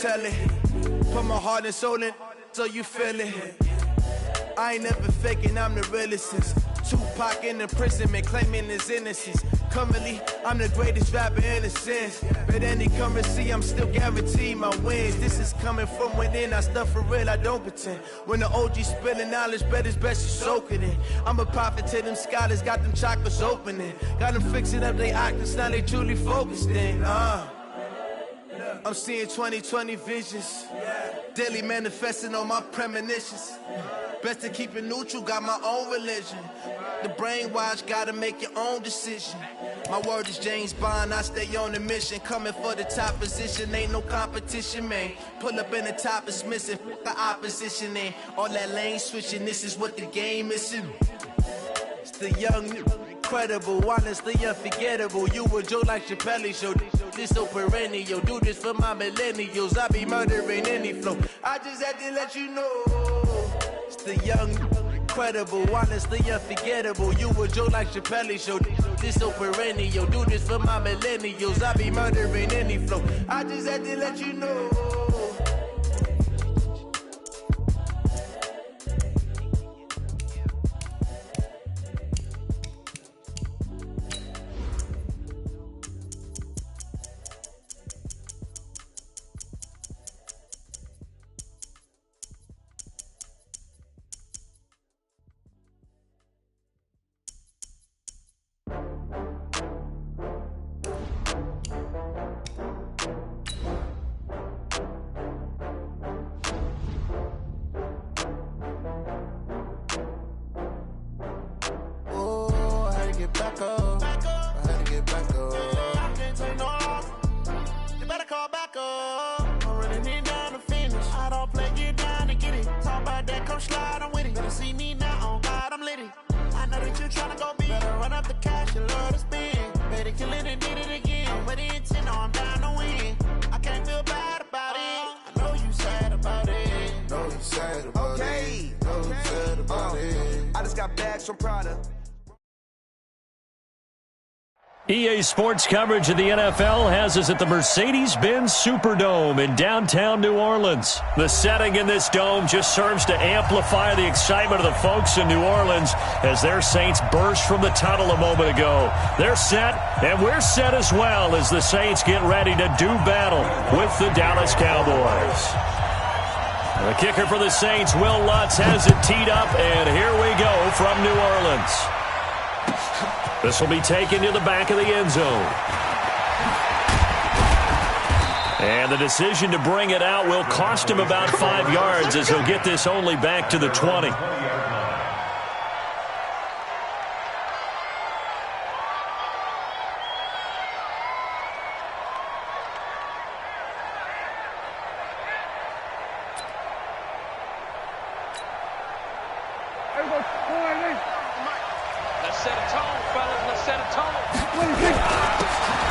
tell it. Put my heart and soul in, so you feel it. I ain't never faking, I'm the realest since Tupac in imprisonment, claiming his innocence. Currently, I'm the greatest rapper in a sense. But any currency, I'm still guaranteed my wins. This is coming from within, I stuff for real, I don't pretend. When the OG spilling knowledge, bet it's best you soak it in. I'm a prophet to them scholars, got them chakras opening. Got them fixing up their octaves, now they truly focused in. I'm seeing 2020 visions. Daily manifesting on my premonitions. Best to keep it neutral, got my own religion. The brainwash, gotta make your own decision. My word is James Bond, I stay on the mission. Coming for the top position, ain't no competition, man. Pull up in the top, it's missing, the opposition in. All that lane switching, this is what the game is in. It's the young, incredible, honestly unforgettable. You a joke like Chappelle show. This so perennial, do this for my millennials. I be murdering any flow. I just had to let you know. It's the young, incredible, honestly unforgettable. You a joke like Chappelle show. This so perennial, do this for my millennials. I be murdering any flow. I just had to let you know. EA Sports coverage of the NFL has us at the Mercedes-Benz Superdome in downtown New Orleans. The setting in this dome just serves to amplify the excitement of the folks in New Orleans as their Saints burst from the tunnel a moment ago. They're set, and we're set as well as the Saints get ready to do battle with the Dallas Cowboys. The kicker for the Saints, Will Lutz, has it teed up, and here we go from New Orleans. This will be taken to the back of the end zone. And the decision to bring it out will cost him about 5 yards as he'll get this only back to the 20.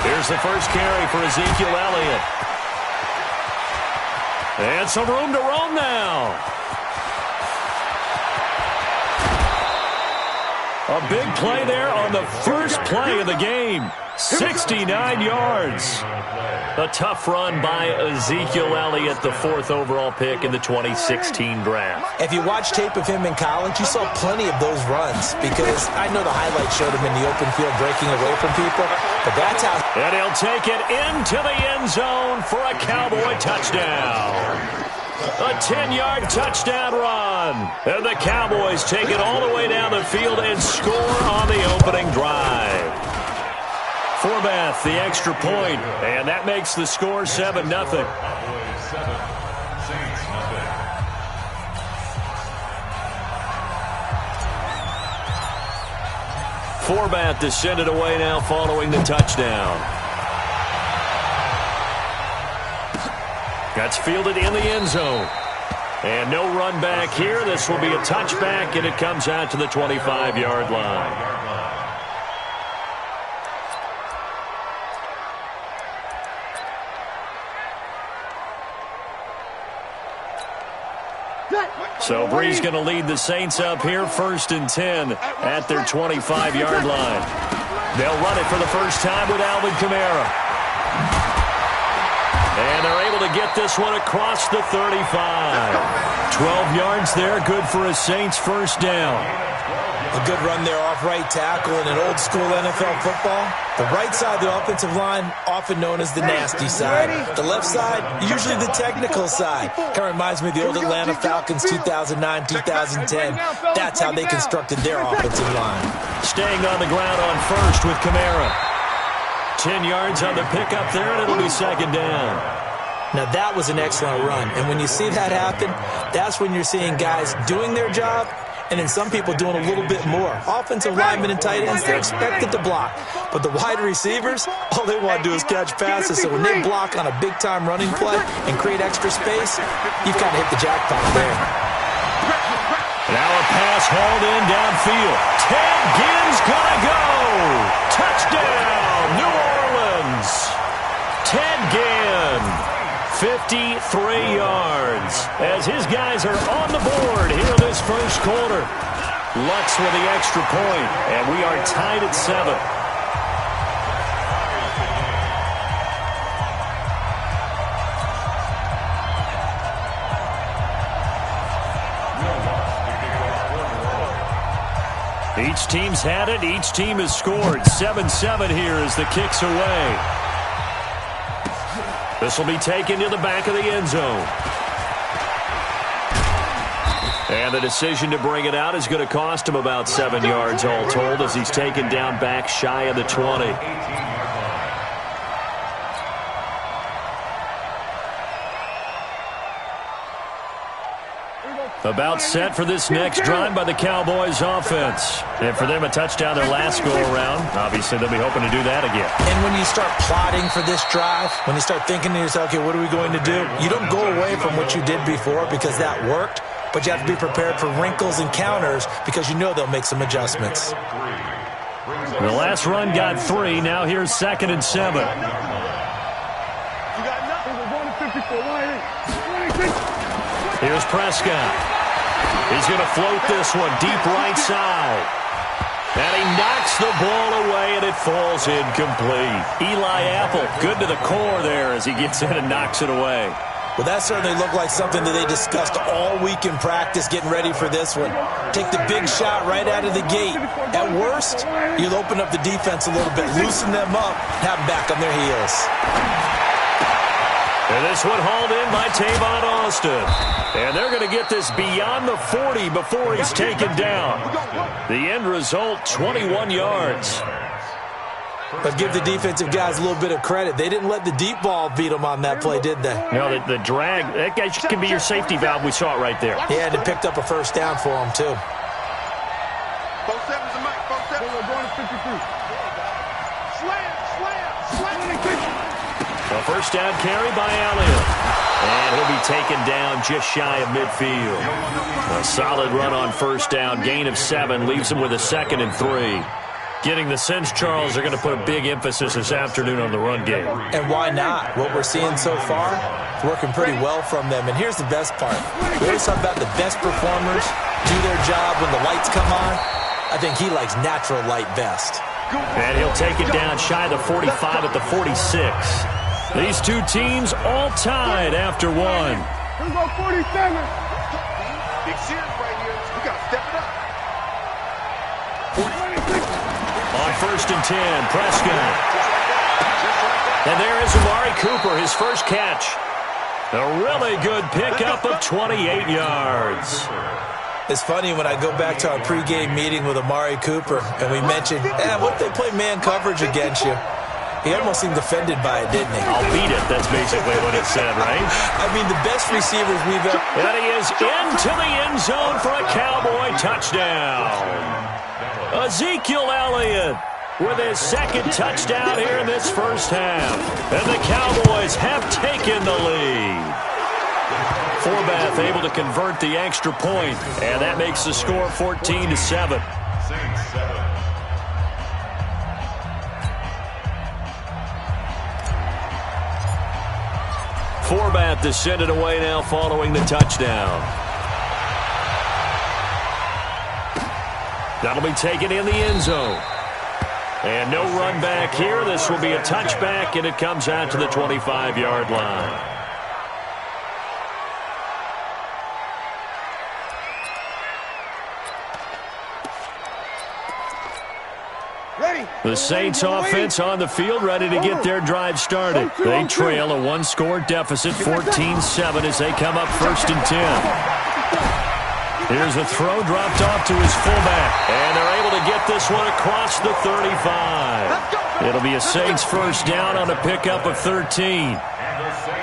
Here's the first carry for Ezekiel Elliott. And some room to roam now. A big play there on the first play of the game. 69 yards. A tough run by Ezekiel Elliott, the 4th overall pick in the 2016 draft. If you watch tape of him in college, you saw plenty of those runs because I know the highlights showed him in the open field breaking away from people, but that's how. And he'll take it into the end zone for a Cowboy touchdown. A 10-yard touchdown run. And the Cowboys take it all the way down the field and score on the opening drive. Forbath, the extra point, and that makes the score 7-0. Forbath descended away now following the touchdown. That's fielded in the end zone. And no run back here. This will be a touchback, and it comes out to the 25-yard line. So Bree's going to lead the Saints up here, 1st and 10 at their 25-yard line. They'll run it for the first time with Alvin Kamara. And they're able to get this one across the 35. 12 yards there, good for a Saints first down. A good run there off right tackle in an old-school NFL football. The right side of the offensive line, often known as the nasty side. The left side, usually the technical side. Kind of reminds me of the old Atlanta Falcons 2009, 2010. That's how they constructed their offensive line. Staying on the ground on first with Kamara. 10 yards on the pickup there, and it'll be second down. Now, that was an excellent run. And when you see that happen, that's when you're seeing guys doing their job, and then some people doing a little bit more. Offensive linemen and tight ends, they're expected to block. But the wide receivers, all they want to do is catch passes. So when they block on a big-time running play and create extra space, you've kind of hit the jackpot there. Now a pass hauled in downfield. Ted Ginn's gonna go. Touchdown, New Orleans. Ted Ginn. 53 yards as his guys are on the board here in this first quarter. Lutz with the extra point, and we are tied at 7. Each team's had it. Each team has scored. 7-7 here as the kick's away. This will be taken to the back of the end zone. And the decision to bring it out is going to cost him about 7 yards all told as he's taken down back shy of the 20. About set for this next drive by the Cowboys offense. And for them, a touchdown their last go-around. Obviously, they'll be hoping to do that again. And when you start plotting for this drive, when you start thinking to yourself, okay, what are we going to do? You don't go away from what you did before because that worked, but you have to be prepared for wrinkles and counters because you know they'll make some adjustments. The last run got 3. Now here's 2nd and 7. Here's Prescott. He's going to float this one deep right side. And he knocks the ball away, and it falls incomplete. Eli Apple, good to the core there as he gets in and knocks it away. Well, that certainly looked like something that they discussed all week in practice getting ready for this one. Take the big shot right out of the gate. At worst, you'll open up the defense a little bit, loosen them up, have them back on their heels. And this one hauled in by Tavon Austin. And they're going to get this beyond the 40 before he's taken down. The end result, 21 yards. But give the defensive guys a little bit of credit. They didn't let the deep ball beat them on that play, did they? No, the drag, that guy can be your safety valve. We saw it right there. Yeah, and it picked up a first down for him, too. A first down carry by Elliott. And he'll be taken down just shy of midfield. A solid run on first down. Gain of 7 leaves him with a 2nd and 3. Getting the sense, Charles, they're going to put a big emphasis this afternoon on the run game. And why not? What we're seeing so far is working pretty well from them. And here's the best part. We always talk about the best performers do their job when the lights come on. I think he likes natural light best. And he'll take it down shy of the 45 at the 46. These two teams all tied after one. Here we go, 47. Big series right here. We got to step it up. On 1st and 10, Prescott. And there is Amari Cooper, his first catch. A really good pickup of 28 yards. It's funny when I go back to our pregame meeting with Amari Cooper and we mentioned, what if they play man coverage against you? He almost seemed offended by it, didn't he? I'll beat it. That's basically what it said, right? I mean, the best receivers we've ever... And he is into the end zone for a Cowboy touchdown. Ezekiel Elliott with his 2nd touchdown here in this first half. And the Cowboys have taken the lead. Forbath able to convert the extra point, and that makes the score 14-7. Forbath to send it away now following the touchdown. That'll be taken in the end zone. And no run back here. This will be a touchback, and it comes out to the 25-yard line. The Saints offense on the field, ready to get their drive started. They trail a one-score deficit, 14-7, as they come up 1st and 10. Here's a throw dropped off to his fullback, and they're able to get this one across the 35. It'll be a Saints first down on a pickup of 13.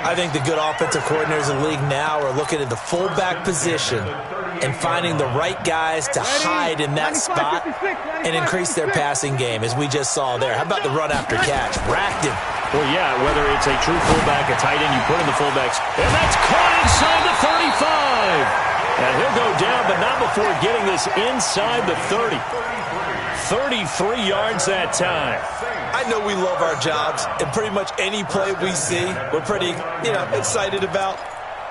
I think the good offensive coordinators in the league now are looking at the fullback position and finding the right guys to hide in that spot and increase their passing game, as we just saw there. How about the run after catch? Racked him. Well, yeah, whether it's a true fullback, a tight end, you put in the fullbacks, and that's caught inside the 35. And he'll go down, but not before getting this inside the 30. 33 yards that time. I know we love our jobs, and pretty much any play we see, we're pretty, excited about.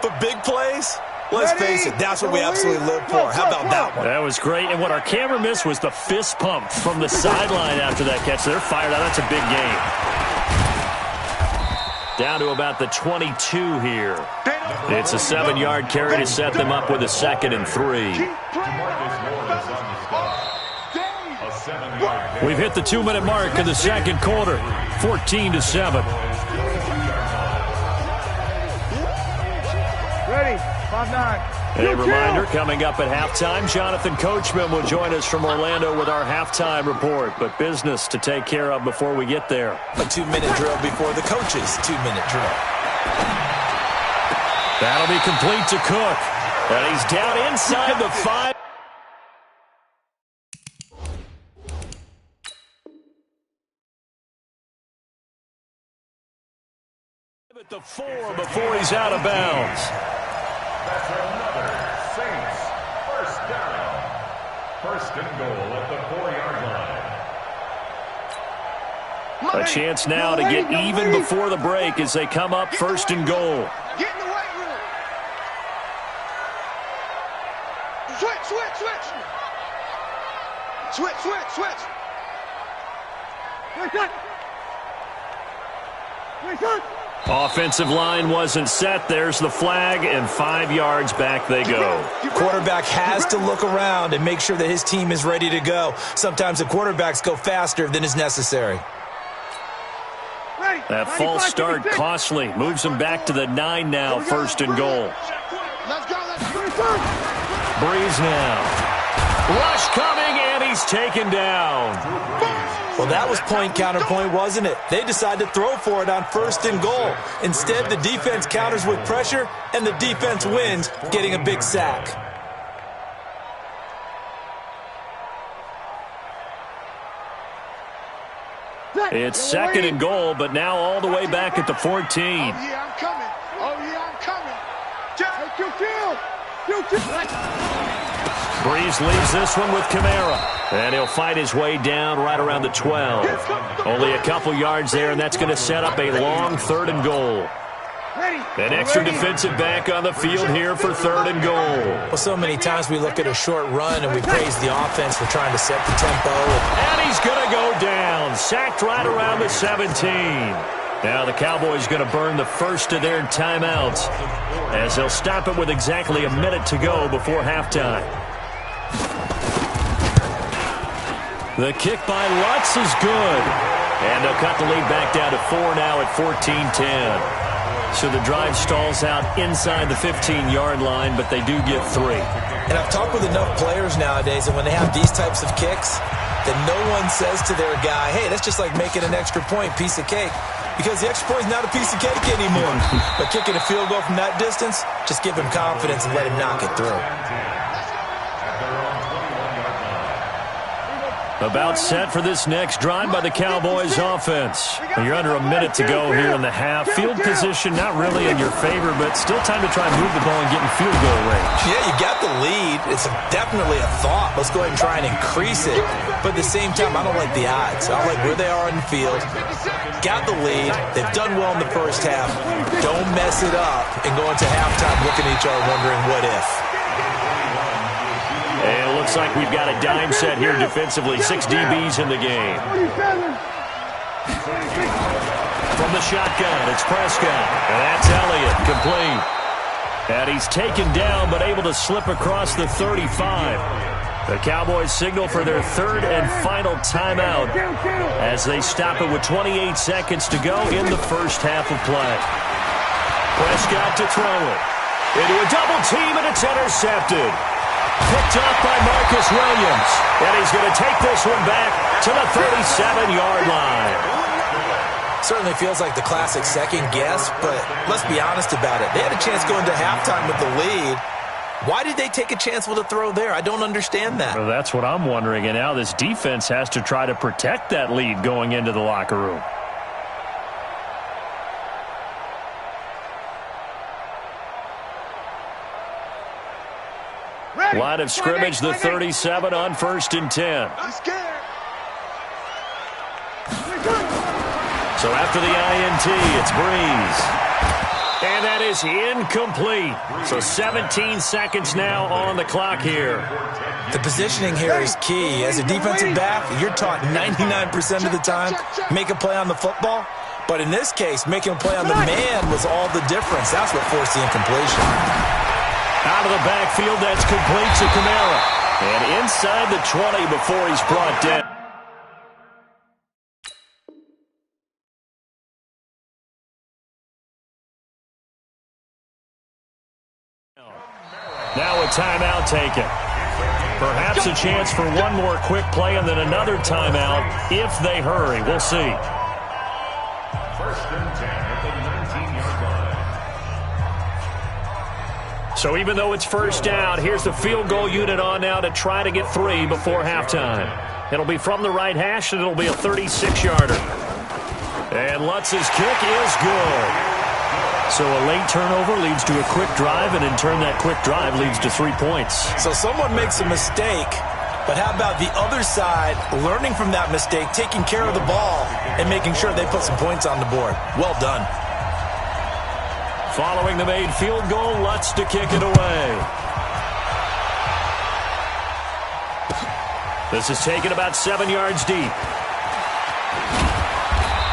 But big plays, let's face it, that's what we absolutely live for. How about that one? That was great, and what our camera missed was the fist pump from the sideline after that catch. They're fired out. That's a big game. Down to about the 22 here. It's a 7-yard carry to set them up with a 2nd and 3. We've hit the 2-minute mark in the second quarter, 14-7. Ready, 5-9. A reminder, coming up at halftime, Jonathan Coachman will join us from Orlando with our halftime report, but business to take care of before we get there. A 2-minute drill before the coach's 2-minute drill. That'll be complete to Cook, and he's down inside the 5. At the 4 before he's out of bounds. That's another Saints first down. 1st and goal at the 4-yard line. A chance now to get even before the break as they come up 1st and goal. Get in the weight room. Switch. Offensive line wasn't set. There's the flag, and 5 yards back they go. Quarterback has to look around and make sure that his team is ready to go. Sometimes the quarterbacks go faster than is necessary. That false start costly. Moves them back to the 9 now, 1st and goal. Breeze now. Rush coming, and he's taken down. Well, that was point counterpoint, wasn't it? They decided to throw for it on 1st and goal. Instead, the defense counters with pressure, and the defense wins, getting a big sack. It's 2nd and goal, but now all the way back at the 14. Oh, yeah, I'm coming. Take your kill. Breeze leaves this one with Kamara, and he'll fight his way down right around the 12. Only a couple yards there, and that's going to set up a long 3rd and goal. An extra defensive back on the field here for 3rd and goal. Well, so many times we look at a short run and we praise the offense for trying to set the tempo. And he's going to go down, sacked right around the 17. Now the Cowboys going to burn the first of their timeouts as they'll stop it with exactly a minute to go before halftime. The kick by Lutz is good. And they'll cut the lead back down to 4 now at 14-10. So the drive stalls out inside the 15-yard line, but they do get 3. And I've talked with enough players nowadays, and when they have these types of kicks, that no one says to their guy, hey, that's just like making an extra point, piece of cake. Because the extra point is not a piece of cake anymore. But kicking a field goal from that distance, just give him confidence and let him knock it through. About set for this next drive by the Cowboys offense. You're under a minute to go here in the half. Field position not really in your favor, but still time to try and move the ball and get in field goal range. Yeah, you got the lead. It's definitely a thought. Let's go ahead and try and increase it. But at the same time, I don't like the odds. I like where they are on the field. Got the lead. They've done well in the first half. Don't mess it up and go into halftime looking at each other wondering what if. And looks like we've got a dime set here defensively. 6 DBs in the game. From the shotgun, it's Prescott. And that's Elliott, complete. And he's taken down, but able to slip across the 35. The Cowboys signal for their third and final timeout as they stop it with 28 seconds to go in the first half of play. Prescott to throw it. Into a double team, and it's intercepted. Picked up by Marcus Williams. And he's going to take this one back to the 37-yard line. Certainly feels like the classic second guess, but let's be honest about it. They had a chance going to halftime with the lead. Why did they take a chance with a throw there? I don't understand that. Well, that's what I'm wondering. And now this defense has to try to protect that lead going into the locker room. Line of scrimmage, the 37 on 1st and 10. So after the INT, it's Breeze. And that is incomplete. So 17 seconds now on the clock here. The positioning here is key. As a defensive back, you're taught 99% of the time, make a play on the football. But in this case, making a play on the man was all the difference. That's what forced the incompletion. Out of the backfield, that's complete to Kamara. And inside the 20 before he's brought down. Now a timeout taken. Perhaps a chance for one more quick play and then another timeout if they hurry. We'll see. 1st and 10 at the 19-yard line. So even though it's first down, here's the field goal unit on now to try to get 3 before halftime. It'll be from the right hash, and it'll be a 36-yarder. And Lutz's kick is good. So a late turnover leads to a quick drive, and in turn that quick drive leads to 3 points. So someone makes a mistake, but how about the other side learning from that mistake, taking care of the ball, and making sure they put some points on the board? Well done. Following the made field goal, Lutz to kick it away. This is taken about 7 yards deep.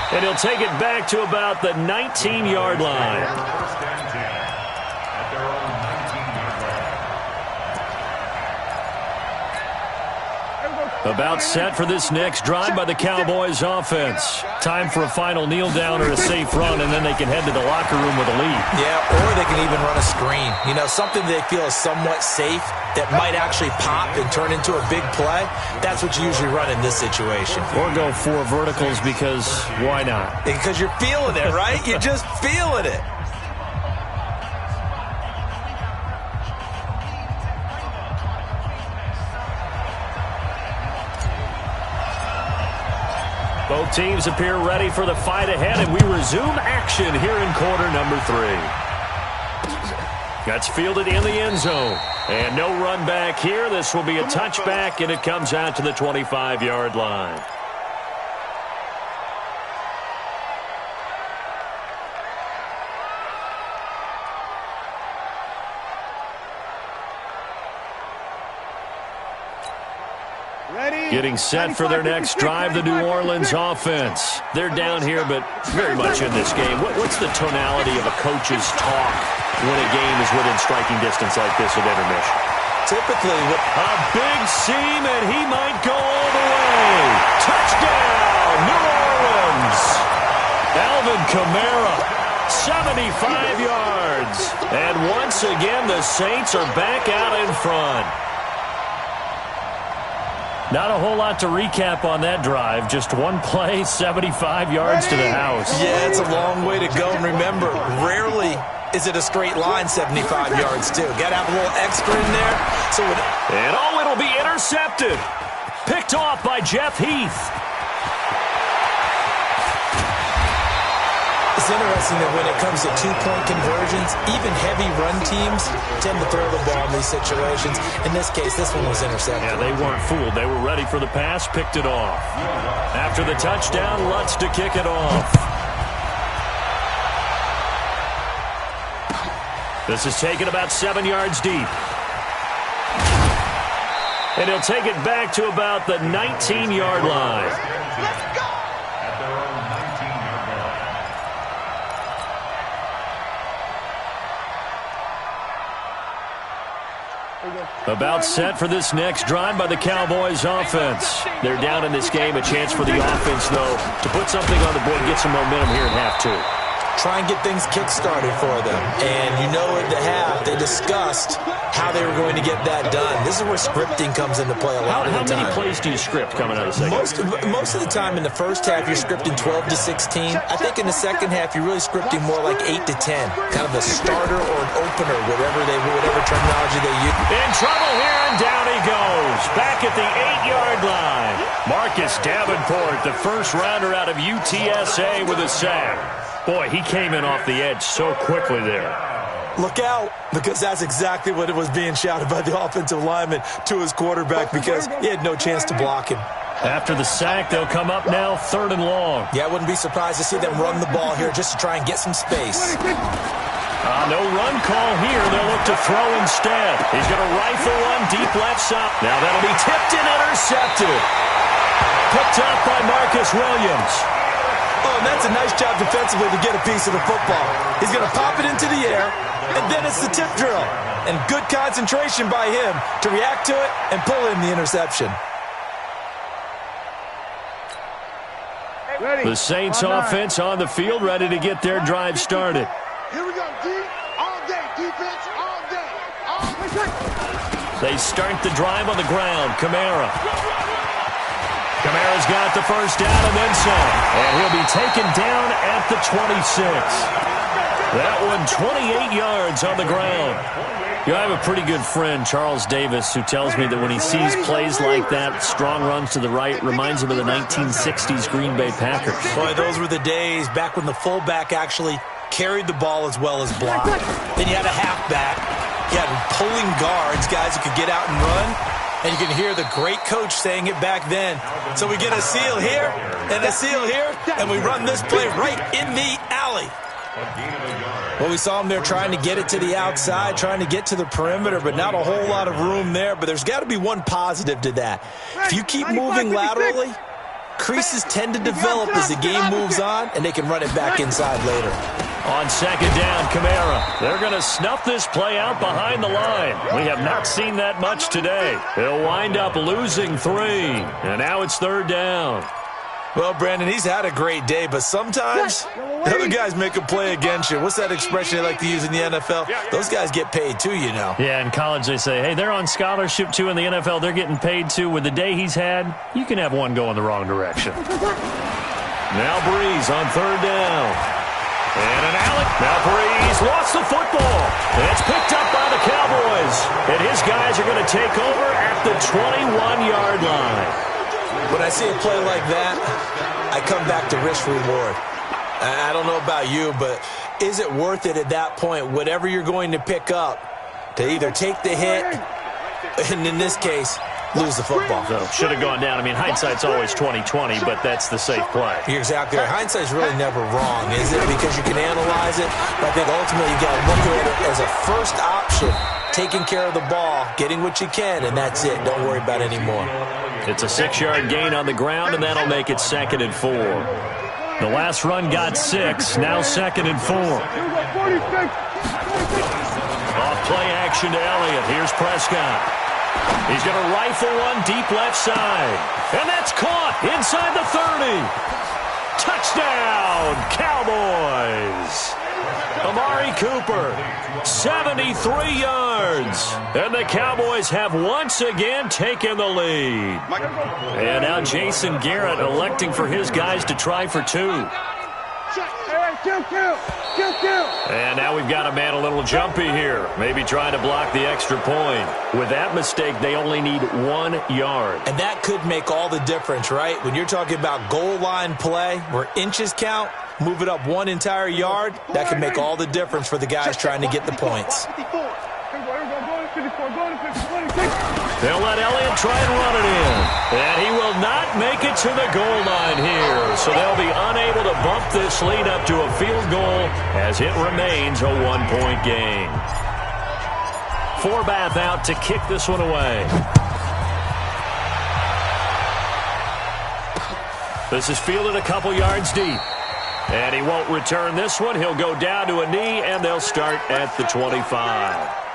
And he'll take it back to about the 19-yard line. 1st and 10 at their own 19-yard line. About set for this next drive by the Cowboys offense. Time for a final kneel down or a safe run, and then they can head to the locker room with a lead. Yeah, or they can even run a screen. You know, something they feel is somewhat safe that might actually pop and turn into a big play. That's what you usually run in this situation. Or go 4 verticals because why not? Because you're feeling it, right? You're just feeling it. Both teams appear ready for the fight ahead, and we resume action here in quarter number 3. That's fielded in the end zone. And no run back here. This will be a touchback, and it comes out to the 25-yard line. Getting set for their next drive, the New Orleans offense. They're down here, but very much in this game. What's the tonality of a coach's talk when a game is within striking distance like this at intermission? Typically, a big seam, and he might go all the way. Touchdown, New Orleans. Alvin Kamara, 75 yards. And once again, the Saints are back out in front. Not a whole lot to recap on that drive. Just one play, 75 yards to the house. Yeah, it's a long way to go. And remember, rarely is it a straight line 75 yards, too. Got to have a little extra in there. And it'll be intercepted. Picked off by Jeff Heath. It's interesting that when it comes to two-point conversions, even heavy run teams tend to throw the ball in these situations. In this case, this one was intercepted. Yeah, they weren't fooled. They were ready for the pass, picked it off. After the touchdown, Lutz to kick it off. This is taken about 7 yards deep. And he'll take it back to about the 19-yard line. Let's go! At their own 19-yard line. About set for this next drive by the Cowboys offense. They're down in this game. A chance for the offense, though, to put something on the board, get some momentum here at half 2. Try and get things kick-started for them. And you know at the half, they discussed how they were going to get that done. This is where scripting comes into play a lot of the time. How many plays do you script coming out of the second? Most of the time in the first half, you're scripting 12 to 16. I think in the second half, you're really scripting more like 8 to 10. Kind of a starter or an opener, whatever terminology they use. In trouble here, and down he goes. Back at the 8-yard line. Marcus Davenport, the first rounder out of UTSA with a sack. Boy, he came in off the edge so quickly there. Look out, because that's exactly what it was being shouted by the offensive lineman to his quarterback, because he had no chance to block him. After the sack, they'll come up now 3rd and long. Yeah, I wouldn't be surprised to see them run the ball here just to try and get some space. No run call here. They'll look to throw instead. He's going to rifle one deep left side. Now that'll be tipped and intercepted. Picked up by Marcus Williams. Oh, and that's a nice job defensively to get a piece of the football. He's going to pop it into the air, and then it's the tip drill. And good concentration by him to react to it and pull in the interception. The Saints offense on the field, ready to get their drive started. Here we go, D. All day. Defense all day. They start the drive on the ground. Kamara's got the first down and then some. And he'll be taken down at the 26. That one 28 yards on the ground. You know, I have a pretty good friend, Charles Davis, who tells me that when he sees plays like that, strong runs to the right, reminds him of the 1960s Green Bay Packers. Boy, those were the days back when the fullback actually carried the ball as well as blocked. Then you had a halfback. You had pulling guards, guys who could get out and run. And you can hear the great coach saying it back then. So we get a seal here and a seal here, and we run this play right in the alley. Well, we saw him there trying to get it to the outside, trying to get to the perimeter, but not a whole lot of room there. But there's got to be one positive to that. If you keep moving laterally, creases tend to develop as the game moves on, and they can run it back inside later. On second down, Kamara. They're going to snuff this play out behind the line. We have not seen that much today. They'll wind up losing 3, and now it's 3rd down. Well, Brandon, he's had a great day, but sometimes the other guys make a play against you. What's that expression they like to use in the NFL? Those guys get paid too, you know. Yeah, in college they say, hey, they're on scholarship too. In the NFL, they're getting paid too. With the day he's had, you can have one go in the wrong direction. Now Breeze on 3rd down. And an alley. Now Breeze lost the football. And it's picked up by the Cowboys. And his guys are going to take over at the 21-yard line. When I see a play like that, I come back to risk-reward. I don't know about you, but is it worth it at that point, whatever you're going to pick up, to either take the hit, and in this case, lose the football? So should have gone down. I mean, hindsight's always 20/20, but that's the safe play. You're exactly right. Hindsight's really never wrong, is it? Because you can analyze it, but I think ultimately you got to look at it as a first option, taking care of the ball, getting what you can, and that's it. Don't worry about it anymore. It's a 6-yard gain on the ground, and that'll make it 2nd and 4. The last run got 6, now 2nd and 4. Off play action to Elliott. Here's Prescott. He's going to rifle one deep left side. And that's caught inside the 30. Touchdown, Cowboys. Amari Cooper, 73 yards. And the Cowboys have once again taken the lead. And now Jason Garrett electing for his guys to try for 2. And now we've got a man a little jumpy here. Maybe trying to block the extra point. With that mistake, they only need 1 yard. And that could make all the difference, right? When you're talking about goal line play where inches count, move it up 1 entire yard, that can make all the difference for the guys trying to get the points. They'll let Elliott try and run it in. And he will not make it to the goal line here. So they'll be unable to bump this lead up to a field goal as it remains a 1-point game. Forbath out to kick this one away. This is fielded a couple yards deep. And he won't return this one. He'll go down to a knee, and they'll start at the 25.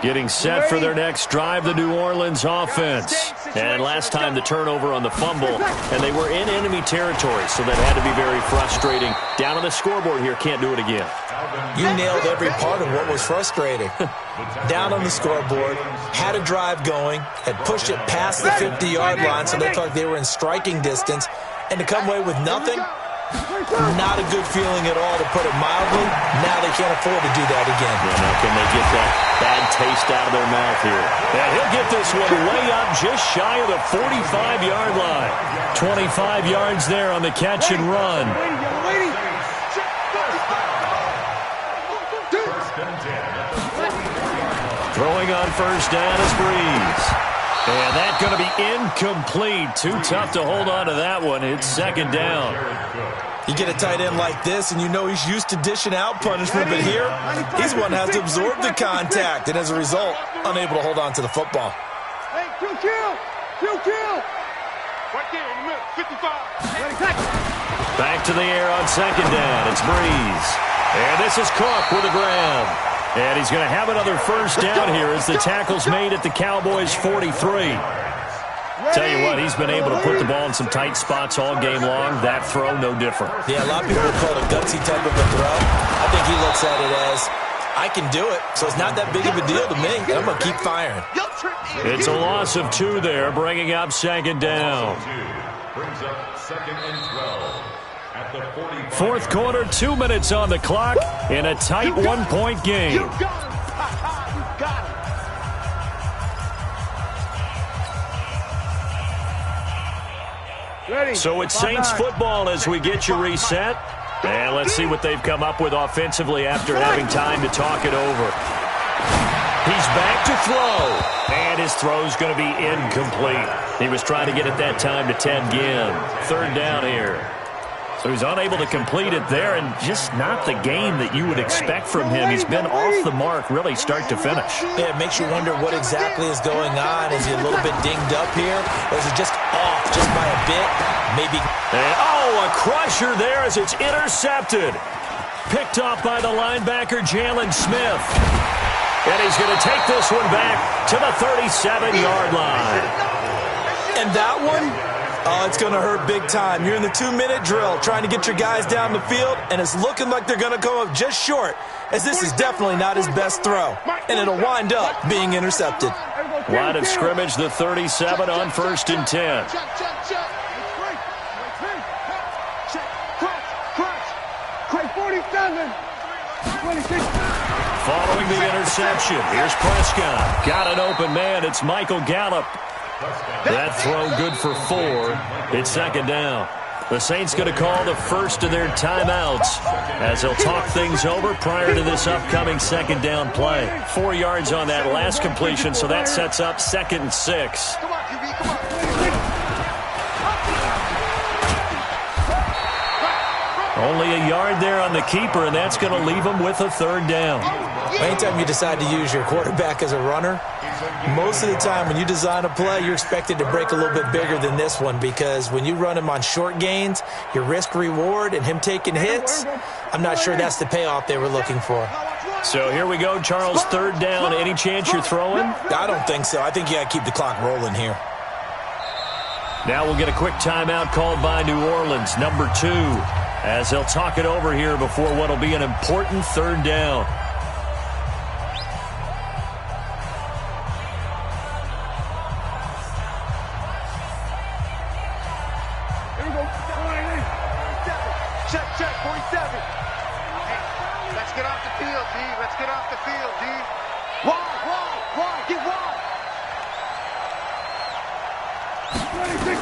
Getting set for their next drive, the New Orleans offense. And last time the turnover on the fumble, and they were in enemy territory, so that had to be very frustrating. Down on the scoreboard here, can't do it again. You nailed every part of what was frustrating. Down on the scoreboard, had a drive going, had pushed it past the 50-yard line, so they thought they were in striking distance, and to come away with nothing, not a good feeling at all, to put it mildly. Now they can't afford to do that again. Yeah, now can they get that bad taste out of their mouth here? And he'll get this one way up just shy of the 45-yard line. 25 yards there on the catch and run. Throwing on first down is Breeze. And that's going to be incomplete. Too tough to hold on to that one. It's second down. You get a tight end like this, and you know he's used to dishing out punishment, but here, he's one that has to absorb the contact, and as a result, unable to hold on to the football. Hey, kill! Right there in the middle, 55. Back to the air on second down. It's Breeze. And this is Cook with the grab. And he's going to have another first down here as the tackle's made at the Cowboys' 43. Tell you what, he's been able to put the ball in some tight spots all game long. That throw, no different. Yeah, a lot of people call it a gutsy type of a throw. I think he looks at it as, I can do it, so it's not that big of a deal to me. I'm going to keep firing. It's a loss of 2 there, bringing up second down. Brings up second and 12. At the 45. Fourth quarter, 2 minutes on the clock in a tight 1-point game. You got him. You got him. Ready. So it's Saints football as we get you reset. And let's see what they've come up with offensively after having time to talk it over. He's back to throw. And his throw's going to be incomplete. He was trying to get it that time to Ted Ginn. Third down here. So he's unable to complete it there, and just not the game that you would expect from him. He's been off the mark really start to finish. Yeah, it makes you wonder what exactly is going on. Is he a little bit dinged up here, or is he just off just by a bit? Maybe. And, oh, a crusher there as it's intercepted. Picked off by the linebacker, Jalen Smith. And he's going to take this one back to the 37-yard line. And that one? Oh, it's going to hurt big time. You're in the 2-minute drill trying to get your guys down the field, and it's looking like they're going to come up just short, as this is definitely not his best throw, and it'll wind up being intercepted. Line of scrimmage, the 37 on first and 10. Following the interception, here's Prescott. Got an open man. It's Michael Gallup. That throw good for 4. It's second down. The Saints going to call the first of their timeouts as they'll talk things over prior to this upcoming second down play. 4 yards on that last completion, so that sets up second and 6. Only a yard there on the keeper, and that's going to leave them with a third down. Anytime you decide to use your quarterback as a runner, most of the time when you design a play, you're expected to break a little bit bigger than this one, because when you run him on short gains, your risk-reward and him taking hits, I'm not sure that's the payoff they were looking for. So here we go, Charles, third down. Any chance you're throwing? I don't think so. I think you got to keep the clock rolling here. Now we'll get a quick timeout called by New Orleans, number 2, as they'll talk it over here before what will be an important third down. Check, 47. Hey, let's get off the field, D. Let's get off the field, D. Wide, get wide. 26.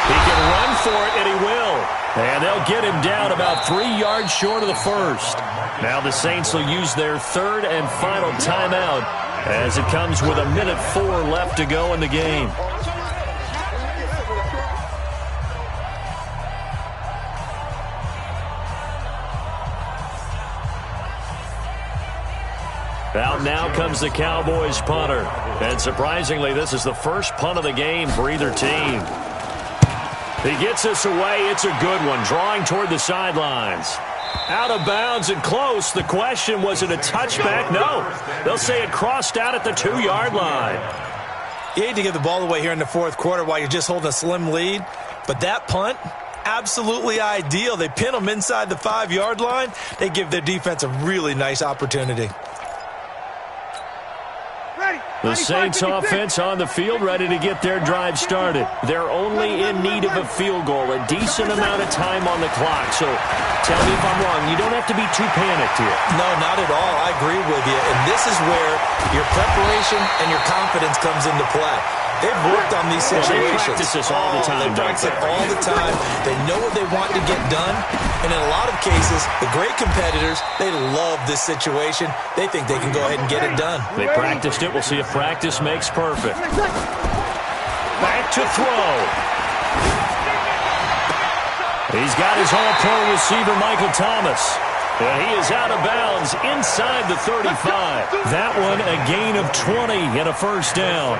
He can run for it, and he will. And they'll get him down about 3 yards short of the first. Now the Saints will use their third and final timeout as it comes with 1:04 left to go in the game. Out now comes the Cowboys punter. And surprisingly, this is the first punt of the game for either team. He gets this away. It's a good one, drawing toward the sidelines. Out of bounds and close. The question, was it a touchback? No. They'll say it crossed out at the 2-yard line. You hate to give the ball away here in the fourth quarter while you're just holding a slim lead, but that punt, absolutely ideal. They pin them inside the 5-yard line. They give their defense a really nice opportunity. The Saints offense on the field, ready to get their drive started. They're only in need of a field goal, a decent amount of time on the clock. So tell me if I'm wrong. You don't have to be too panicked here. No, not at all. I agree with you. And this is where your preparation and your confidence comes into play. They've worked on these situations. They practice this all the time. They practice it all the time. They know what they want to get done. And in a lot of cases, the great competitors, they love this situation. They think they can go ahead and get it done. They practiced it. We'll see if practice makes perfect. Back to throw. He's got his all-pro receiver, Michael Thomas. And he is out of bounds inside the 35. That one a gain of 20 and a first down.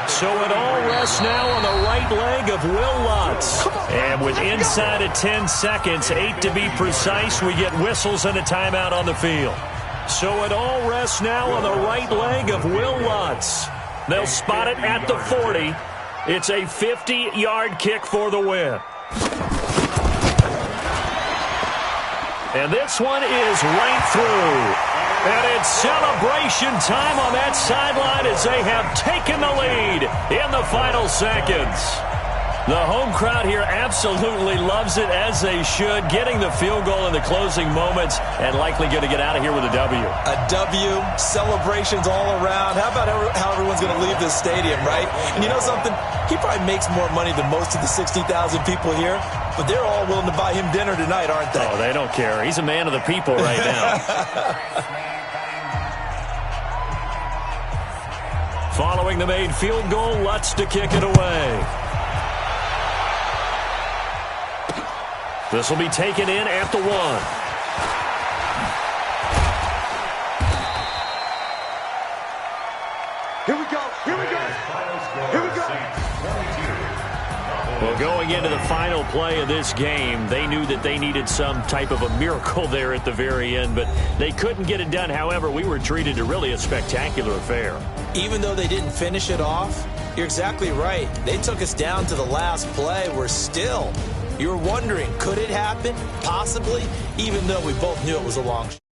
So it all rests now on the right leg of Will Lutz. And with inside of 10 seconds, 8 to be precise, we get whistles and a timeout on the field. So it all rests now on the right leg of Will Lutz. They'll spot it at the 40. It's a 50-yard kick for the win. And this one is right through. And it's celebration time on that sideline as they have taken the lead in the final seconds. The home crowd here absolutely loves it, as they should, getting the field goal in the closing moments and likely going to get out of here with a W. A W, celebrations all around. How about how everyone's going to leave this stadium, right? And you know something? He probably makes more money than most of the 60,000 people here, but they're all willing to buy him dinner tonight, aren't they? Oh, they don't care. He's a man of the people right now. Following the made field goal, Lutz to kick it away. This will be taken in at the 1. Here we go. Here we go. Here we go. Well, going into the final play of this game, they knew that they needed some type of a miracle there at the very end, but they couldn't get it done. However, we were treated to really a spectacular affair. Even though they didn't finish it off, you're exactly right. They took us down to the last play. You were wondering, could it happen? Possibly, even though we both knew it was a long shot.